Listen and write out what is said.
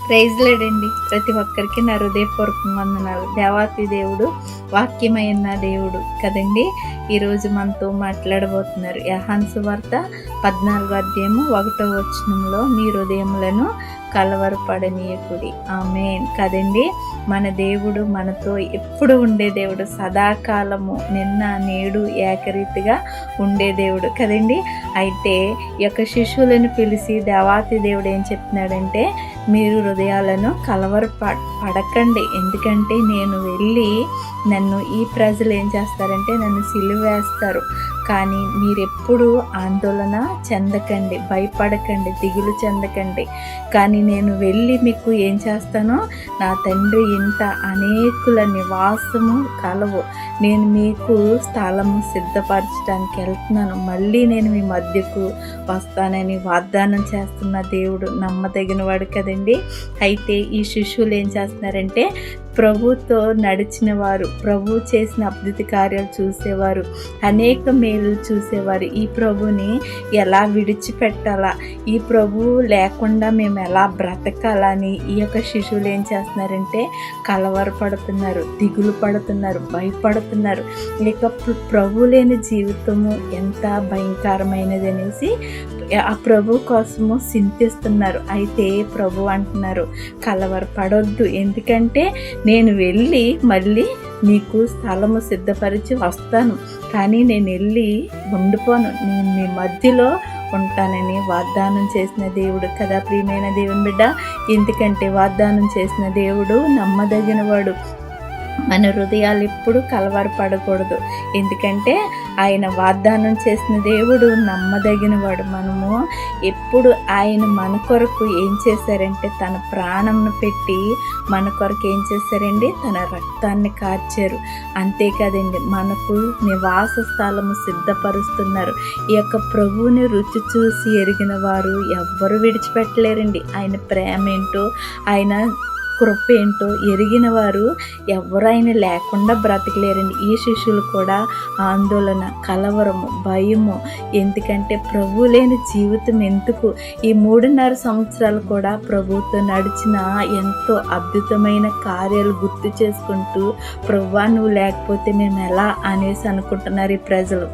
Praise లేడండి. ప్రతి ఒక్కరికి నా హృదయపూర్వక వందనాలు. దేవాతి దేవుడు వాక్యమైన దేవుడు కదండి. ఈరోజు మనతో మాట్లాడబోతున్నారు. యోహాను సువార్త 14వ అధ్యాయము 1వ వచనంలో మీ హృదయములను కలవరపడనీయకుడి. ఆమేన్ కదండి. మన దేవుడు మనతో ఎప్పుడు ఉండే దేవుడు, సదాకాలము నిన్న నేడు ఏకరీతిగా ఉండే దేవుడు కదండి. అయితే ఈ యొక్క శిశువులను పిలిచి దేవాతి దేవుడు ఏం చెప్తున్నాడంటే, మీరు హృదయాలను పడకండి, ఎందుకంటే నేను వెళ్ళి నన్ను ఈ ప్రజలు ఏం చేస్తారంటే నన్ను సిలువ వేస్తారు, కానీ మీరెప్పుడు ఆందోళన చెందకండి, భయపడకండి, దిగులు చెందకండి. కానీ నేను వెళ్ళి మీకు ఏం చేస్తానో, నా తండ్రి ఇంట అనేకుల నివాసము కలవు, నేను మీకు స్థలము సిద్ధపరచడానికి వెళ్తున్నాను, మళ్ళీ నేను మీ మధ్యకు వస్తానని వాగ్దానం చేస్తున్న దేవుడు నమ్మదగిన వాడు కదండి. అయితే ఈ శిష్యులు ఏం చేస్తున్నారంటే, ప్రభుతో నడిచిన వారు, ప్రభు చేసిన అద్భుత కార్యాలు చూసేవారు, అనేక మేలు చూసేవారు, ఈ ప్రభుని ఎలా విడిచిపెట్టాలా, ఈ ప్రభు లేకుండా మేము ఎలా బ్రతకాలని ఈ యొక్క శిశువులు ఏం చేస్తున్నారంటే కలవరపడుతున్నారు, దిగులు పడుతున్నారు, భయపడుతున్నారు. ఇక ప్రభు లేని జీవితము ఎంత భయంకరమైనది అనేసి ఆ ప్రభు కోసము చింతిస్తున్నారు. అయితే ప్రభు అంటున్నారు, కలవరపడొద్దు, ఎందుకంటే నేను వెళ్ళి మళ్ళీ నీకు స్థలము సిద్ధపరిచి వస్తాను, కానీ నేను వెళ్ళి ఉండిపోను, నేను మీ మధ్యలో ఉంటానని వాగ్దానం చేసిన దేవుడు కదా ప్రియమైన దేవుని బిడ్డ. ఎందుకంటే వాగ్దానం చేసిన దేవుడు నమ్మదగిన వాడు. మన హృదయాలు ఎప్పుడు కలవరపడకూడదు, ఎందుకంటే ఆయన వాగ్దానం చేసిన దేవుడు నమ్మదగిన వాడు. మనము ఎప్పుడు ఆయన మన కొరకు ఏం చేశారంటే తన ప్రాణంను పెట్టి మన కొరకు ఏం చేశారండి, తన రక్తాన్ని కార్చారు. అంతేకాదండి, మనకు నివాస స్థలము సిద్ధపరుస్తున్నారు. ఈ యొక్క ప్రభువుని రుచి చూసి ఎరిగిన వారు ఎవ్వరు విడిచిపెట్టలేరండి. ఆయన ప్రేమ ఏంటో, ఆయన కృప ఏంటో ఎరిగిన వారు ఎవరైనా లేకుండా బ్రతకలేరండి. ఈ శిష్యులు కూడా ఆందోళన, కలవరము, భయము, ఎందుకంటే ప్రభు లేని జీవితం ఎందుకు, ఈ 3.5 సంవత్సరాలు కూడా ప్రభుతో నడిచిన ఎంతో అద్భుతమైన కార్యాలు గుర్తు చేసుకుంటూ, ప్రభువా నువ్వు లేకపోతే మేము ఎలా అనేసి అనుకుంటున్నారు ఈ ప్రజలు.